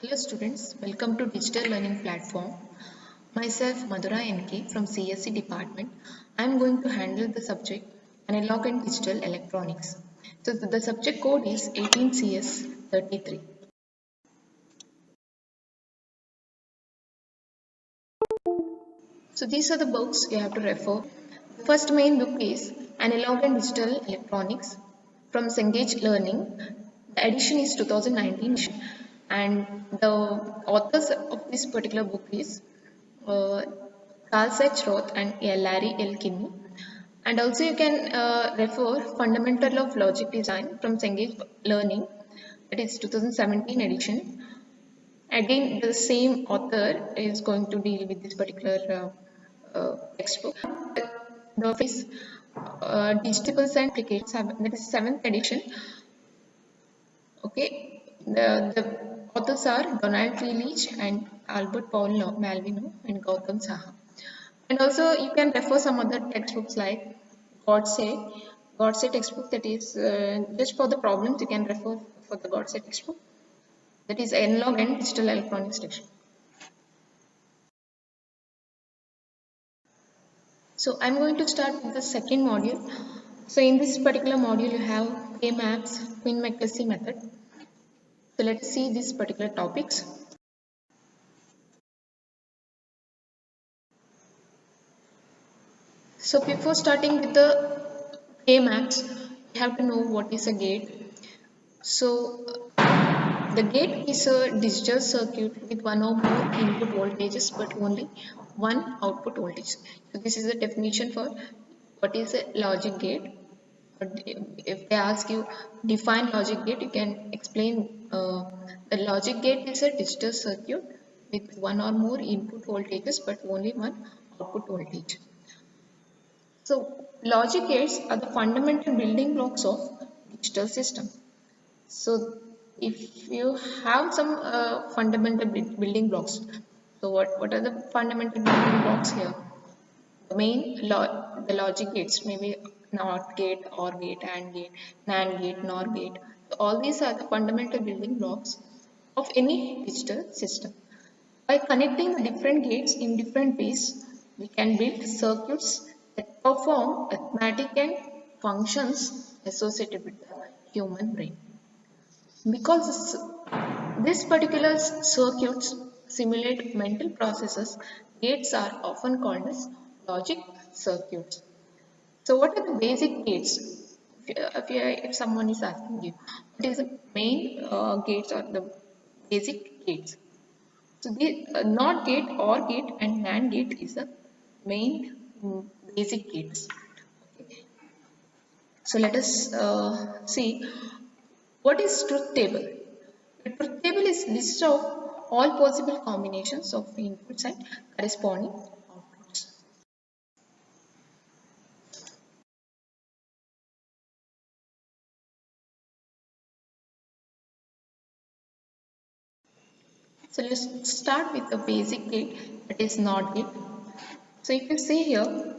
Hello students, welcome to Digital Learning Platform. Myself Madhura NK from CSE department. I am going to handle the subject Analog and Digital Electronics. So the subject code is 18CS33. So these are the books you have to refer. The first main book is Analog and Digital Electronics from Cengage Learning. The edition is 2019 and the authors of this particular book is uh, Carl Seth Roth and Larry L. Kinney. And also you can refer Fundamental of Logic Design from Cengage Learning. That is 2017 edition. Again, the same author is going to deal with this particular textbook. The face Digital Science Applications, that is 7th edition. Okay, the authors are Donald T. Leach and Albert Paul Malvino and Gautam Saha. And also you can refer some other textbooks like Godse textbook, that is just for the problems you can refer for the Godse textbook, that is Analog and Digital Electronics textbook. So I'm going to start with the second module. So in this particular module you have K-maps, Quinn-McKessie method. So let's see these particular topics. So before starting with the K-maps, you have to know what is a gate. So the gate is a digital circuit with one or more input voltages but only one output voltage. So this is the definition for what is a logic gate. But if they ask you define logic gate, you can explain the logic gate is a digital circuit with one or more input voltages but only one output voltage. So logic gates are the fundamental building blocks of digital system. So if you have some fundamental building blocks, so what are the fundamental building blocks here? The main the logic gates, maybe NOT gate, OR gate, AND gate, NAND gate, NOR gate. So all these are the fundamental building blocks of any digital system. By connecting the different gates in different ways, we can build circuits that perform arithmetic and functions associated with the human brain. Because this particular circuits simulate mental processes, gates are often called as logic circuits. So what are the basic gates? If someone is asking you, what is the main gates or the basic gates? So the NOT gate, OR gate and NAND gate is the main basic gates. Okay. So let us see what is truth table. The truth table is list of all possible combinations of inputs and corresponding outputs. So let's start with the basic gate, that is NOT gate. So if you see here,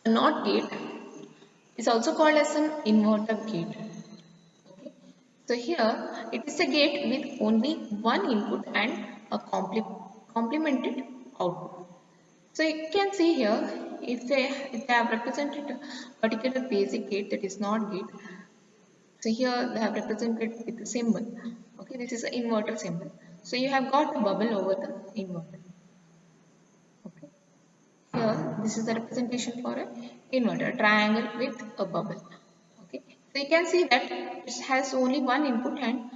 a NOT gate is also called as an inverter gate. Okay. So here it is a gate with only one input and a complemented output. So you can see here, if they have represented a particular basic gate, that is NOT gate. So here they have represented with the symbol. Okay, this is an inverter symbol. So you have got a bubble over the inverter. Okay. Here this is the representation for an inverter, triangle with a bubble. Okay. So you can see that it has only one input and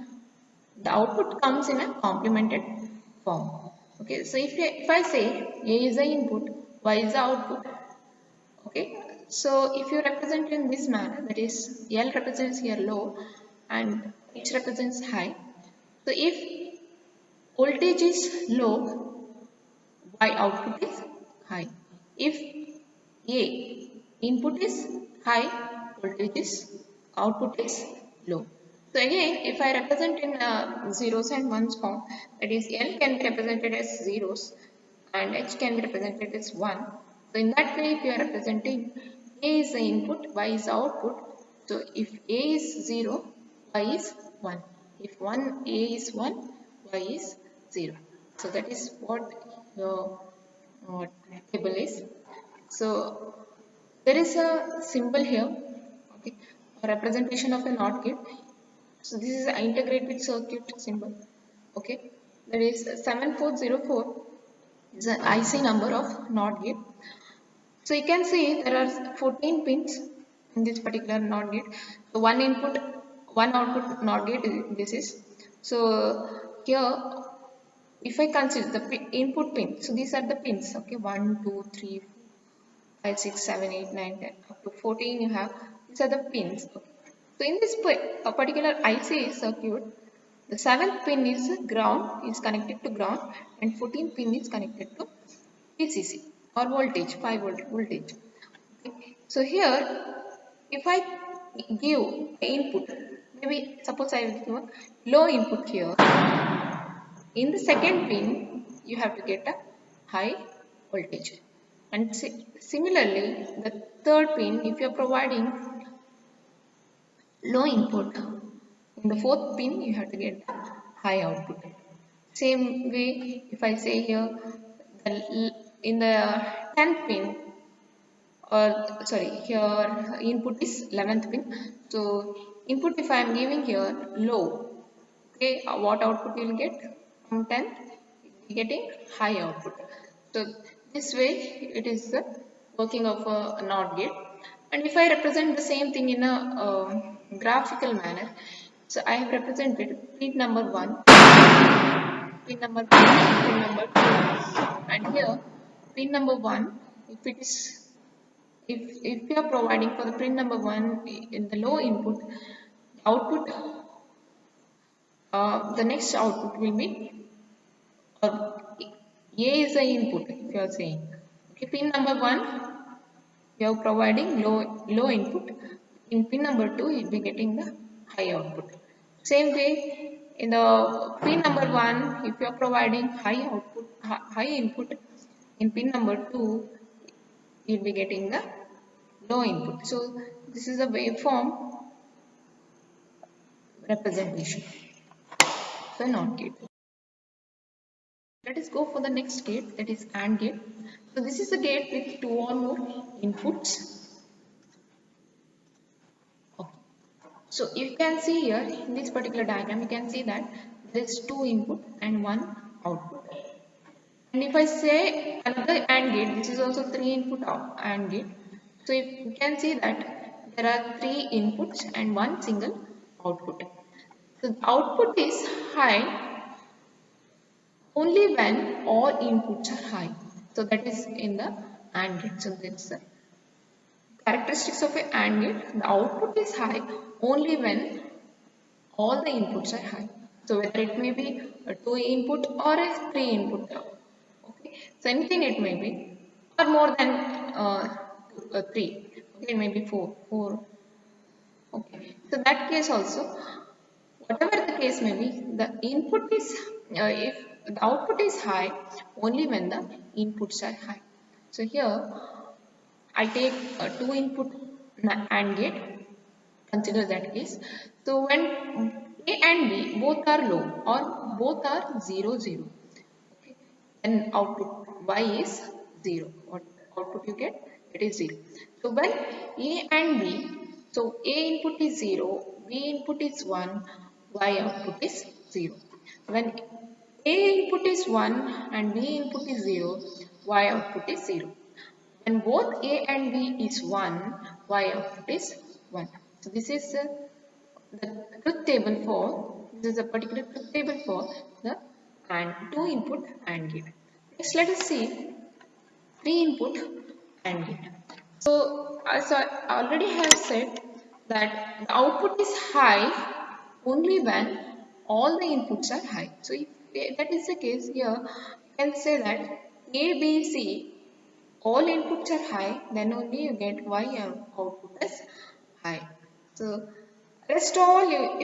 the output comes in a complemented form. Okay. So if I say A is the input, Y is the output. Okay. So if you represent in this manner, that is L represents here low and H represents high. So if voltage is low, Y output is high. If A input is high, voltage is output is low. So again, if I represent in zeros and ones form, that is L can be represented as zeros and H can be represented as 1. So in that way, if you are representing A is the input, Y is the output. So if A is 0, Y is 1. If A is 1, Y is 0. So that is what your table is. So there is a symbol here, okay, a representation of a NOT gate. So this is an integrated circuit symbol, okay. There is 7404 is the IC number of NOT gate. So you can see there are 14 pins in this particular NOT gate. So one input, one output NOT gate this is. So here if I consider the input pin, so these are the pins, okay, 1, 2, 3, 5, 6, 7, 8, 9, 10, up to 14 you have, these are the pins, okay. So in this particular IC circuit, the 7th pin is ground, is connected to ground, and 14th pin is connected to VCC or voltage, 5 volt voltage. Okay. So here, if I give input, maybe suppose I will give a low input here. In the second pin, you have to get a high voltage. And similarly, the third pin, if you are providing low input, in the fourth pin, you have to get high output. Same way, if I say here, in the 10th pin, or sorry, here input is 11th pin. So input if I am giving here low, okay, what output you will get from 10th? You will be getting high output. So this way it is the working of a NOT gate. And if I represent the same thing in a graphical manner, so I have represented pin number 1, pin number 2, pin number 2, and here pin number 1, if it is if you are providing for the pin number 1 in the low input, output, the next output will be, or A is the input if you are saying. Okay, pin number 1, you are providing low input. In pin number 2, you will be getting the high output. Same way, in the pin number 1, if you are providing high output, high input, in pin number 2, you will be getting the low input. So this is a waveform representation for NOT gate. Let us go for the next gate, that is AND gate. So this is a gate with 2 or more inputs. Okay. So you can see here in this particular diagram, you can see that there is 2 input and 1 output. And if I say another AND gate, this is also 3 input AND gate. So you can see that there are 3 inputs and 1 single output. So the output is high only when all inputs are high. So that is in the AND gate. So that's the characteristics of an AND gate. The output is high only when all the inputs are high. So whether it may be a 2 input or a 3 input. Okay. So anything it may be, or more than 3. Okay, maybe 4. Okay. So that case also, whatever the case may be, the input is if the output is high only when the inputs are high. So here I take a 2 input AND gate, consider that case. So when A and B both are low or both are 0 0, okay, then output Y is 0. What output you get? It is 0. So when A and B, so A input is 0, B input is 1, Y output is 0. When A input is 1 and B input is 0, Y output is 0. When both A and B is 1, Y output is 1. So this is the truth table for, this is a particular truth table for the AND 2 input AND gate. Next let us see 3 input AND gate. So as I already have said that the output is high only when all the inputs are high. So if that is the case here, you can say that A, B, C, all inputs are high, then only you get Y output as high. So rest all you